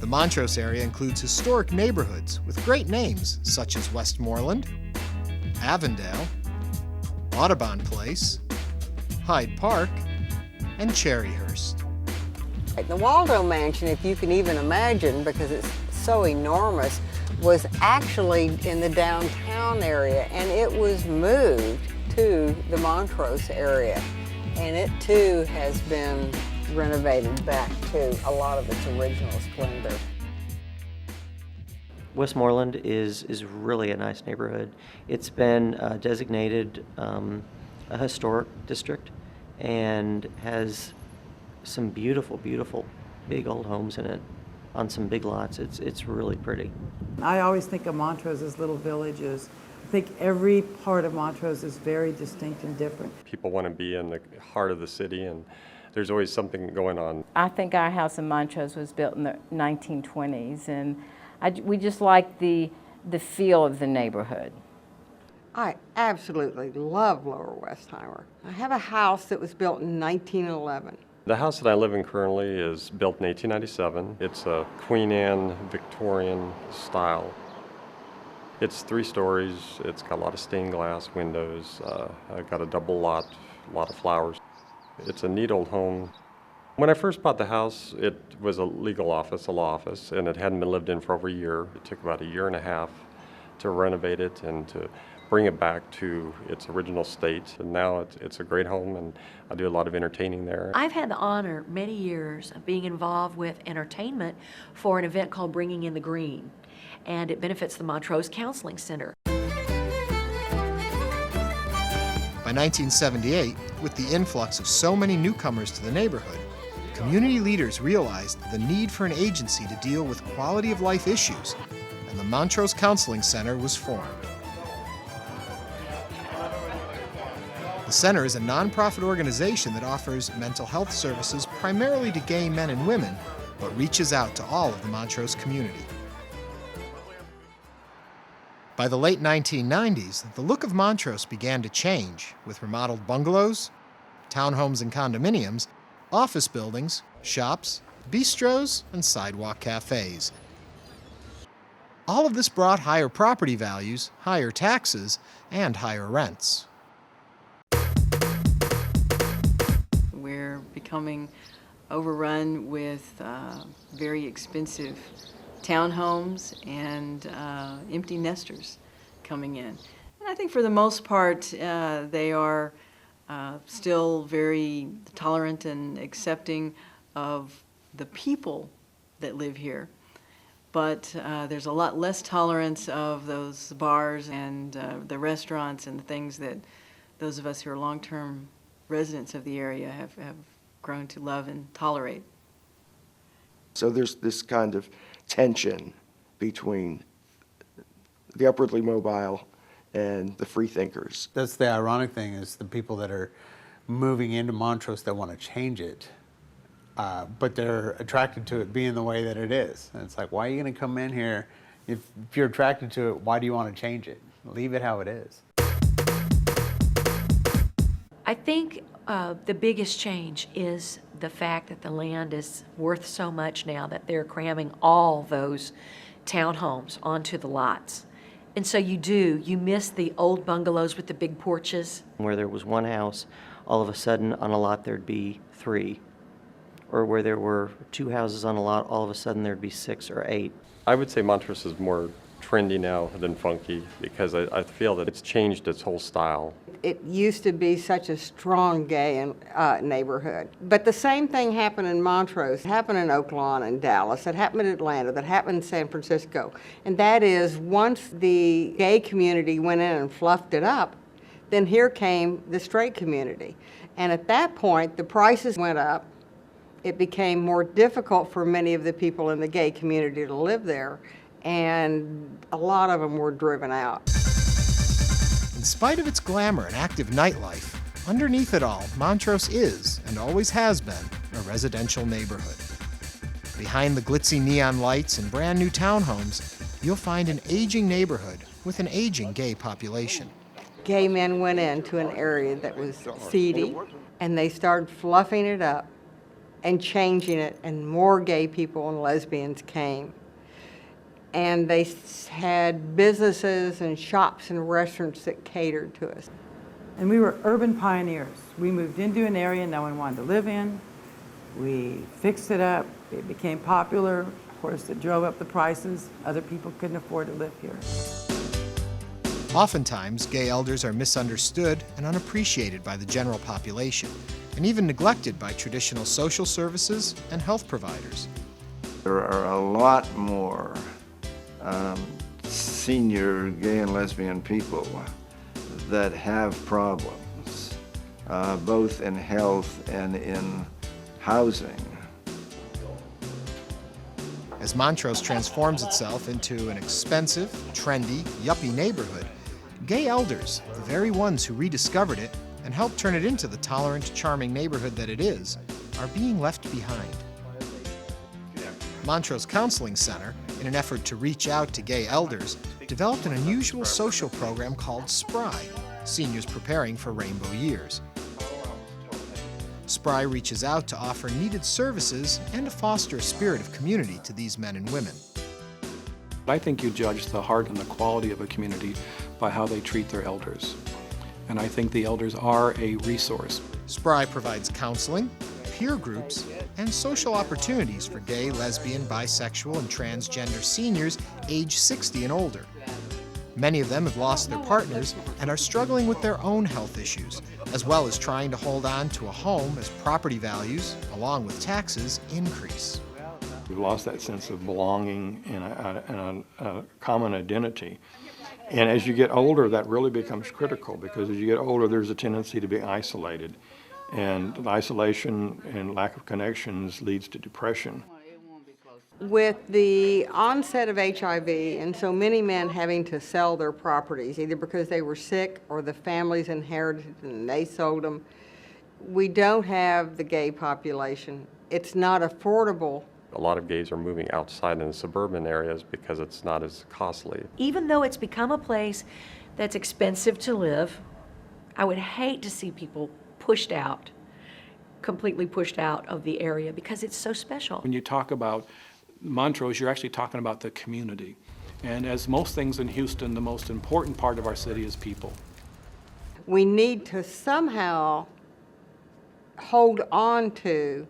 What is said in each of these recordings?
The Montrose area includes historic neighborhoods with great names such as Westmoreland, Avondale, Audubon Place, Hyde Park, and Cherryhurst. The Waldo Mansion, if you can even imagine, because it's so enormous, was actually in the downtown area, and it was moved to the Montrose area. And it too has been renovated back to a lot of its original splendor. Westmoreland is really a nice neighborhood. It's been designated a historic district and has some beautiful, beautiful big old homes in it on some big lots. It's really pretty. I always think of Montrose as little villages. I think every part of Montrose is very distinct and different. People want to be in the heart of the city, and there's always something going on. I think our house in Montrose was built in the 1920s, and we just like the feel of the neighborhood. I absolutely love Lower Westheimer. I have a house that was built in 1911. The house that I live in currently is built in 1897. It's a Queen Anne Victorian style. It's 3 stories. It's got a lot of stained glass windows. I've got a double lot, a lot of flowers. It's a neat old home. When I first bought the house, it was a legal office, a law office, and it hadn't been lived in for over a year. It took about a year and a half to renovate it and to bring it back to its original state. And now it's a great home, and I do a lot of entertaining there. I've had the honor many years of being involved with entertainment for an event called Bringing in the Green, and it benefits the Montrose Counseling Center. By 1978, with the influx of so many newcomers to the neighborhood, community leaders realized the need for an agency to deal with quality of life issues, and the Montrose Counseling Center was formed. The center is a nonprofit organization that offers mental health services primarily to gay men and women, but reaches out to all of the Montrose community. By the late 1990s, the look of Montrose began to change with remodeled bungalows, townhomes and condominiums, office buildings, shops, bistros, and sidewalk cafes. All of this brought higher property values, higher taxes, and higher rents. We're becoming overrun with very expensive townhomes and empty nesters coming in. And I think for the most part, they are still very tolerant and accepting of the people that live here. But there's a lot less tolerance of those bars and the restaurants and the things that those of us who are long-term residents of the area have grown to love and tolerate. So there's this kind of tension between the upwardly mobile and the free thinkers. That's the ironic thing, is the people that are moving into Montrose that want to change it, but they're attracted to it being the way that it is. And it's like, why are you going to come in here? If you're attracted to it, why do you want to change it? Leave it how it is. I think the biggest change is the fact that the land is worth so much now that they're cramming all those townhomes onto the lots. And so you miss the old bungalows with the big porches. Where there was one house, all of a sudden on a lot there'd be 3. Or where there were 2 houses on a lot, all of a sudden there'd be 6 or 8. I would say Montrose is more trendy now than funky, because I feel that it's changed its whole style. It used to be such a strong gay neighborhood. But the same thing happened in Montrose. It happened in Oak Lawn and Dallas. It happened in Atlanta. That happened in San Francisco. And that is, once the gay community went in and fluffed it up, then here came the straight community. And at that point, the prices went up. It became more difficult for many of the people in the gay community to live there, and a lot of them were driven out. In spite of its glamour and active nightlife, underneath it all, Montrose is, and always has been, a residential neighborhood. Behind the glitzy neon lights and brand new townhomes, you'll find an aging neighborhood with an aging gay population. Gay men went into an area that was seedy, and they started fluffing it up and changing it, and more gay people and lesbians came. And they had businesses and shops and restaurants that catered to us. And we were urban pioneers. We moved into an area no one wanted to live in. We fixed it up. It became popular. Of course, it drove up the prices. Other people couldn't afford to live here. Oftentimes, gay elders are misunderstood and unappreciated by the general population, and even neglected by traditional social services and health providers. There are a lot more senior gay and lesbian people that have problems, both in health and in housing. As Montrose transforms itself into an expensive, trendy, yuppie neighborhood, gay elders, the very ones who rediscovered it and helped turn it into the tolerant, charming neighborhood that it is, are being left behind. Montrose Counseling Center, in an effort to reach out to gay elders, developed an unusual social program called SPRY, Seniors Preparing for Rainbow Years. SPRY reaches out to offer needed services and to foster a spirit of community to these men and women. I think you judge the heart and the quality of a community by how they treat their elders. And I think the elders are a resource. SPRY provides counseling, peer groups, and social opportunities for gay, lesbian, bisexual, and transgender seniors age 60 and older. Many of them have lost their partners and are struggling with their own health issues, as well as trying to hold on to a home as property values, along with taxes, increase. We've lost that sense of belonging and a common identity. And as you get older, that really becomes critical, because as you get older, there's a tendency to be isolated. And isolation and lack of connections leads to depression. With the onset of HIV and so many men having to sell their properties, either because they were sick or the families inherited and they sold them, we don't have the gay population. It's not affordable. A lot of gays are moving outside in the suburban areas because it's not as costly. Even though it's become a place that's expensive to live, I would hate to see people pushed out, completely pushed out of the area, because it's so special. When you talk about Montrose, you're actually talking about the community. And as most things in Houston, the most important part of our city is people. We need to somehow hold on to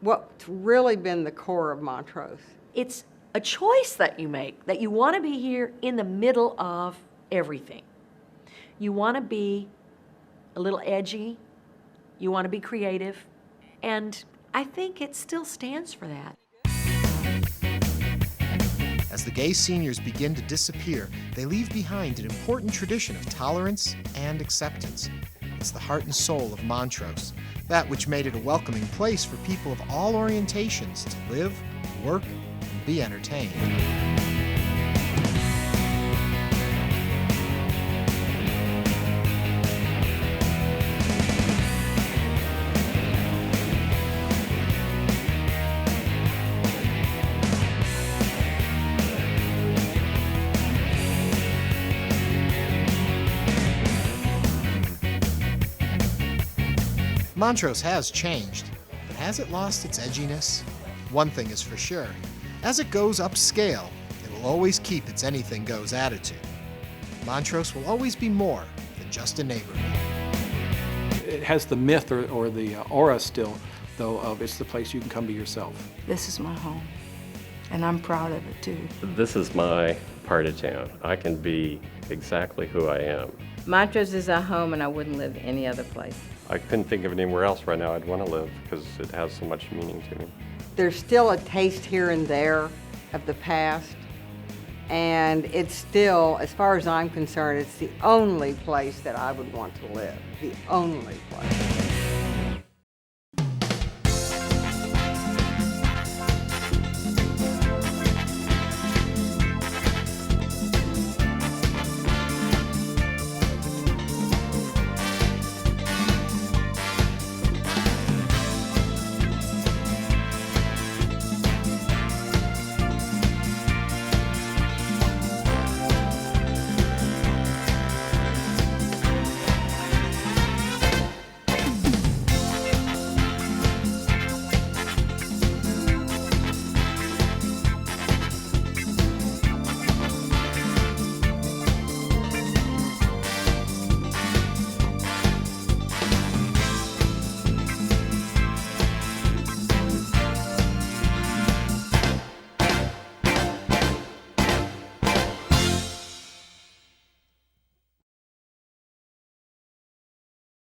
what's really been the core of Montrose. It's a choice that you make, that you want to be here in the middle of everything. You want to be a little edgy, you want to be creative, and I think it still stands for that. As the gay seniors begin to disappear, they leave behind an important tradition of tolerance and acceptance. It's the heart and soul of Montrose, that which made it a welcoming place for people of all orientations to live, work, and be entertained. Montrose has changed, but has it lost its edginess? One thing is for sure. As it goes upscale, it will always keep its anything goes attitude. Montrose will always be more than just a neighborhood. It has the myth or the aura still, though, of it's the place you can come be yourself. This is my home, and I'm proud of it too. This is my part of town. I can be exactly who I am. Montrose is our home, and I wouldn't live any other place. I couldn't think of anywhere else right now I'd want to live because it has so much meaning to me. There's still a taste here and there of the past, and it's still, as far as I'm concerned, it's the only place that I would want to live, the only place.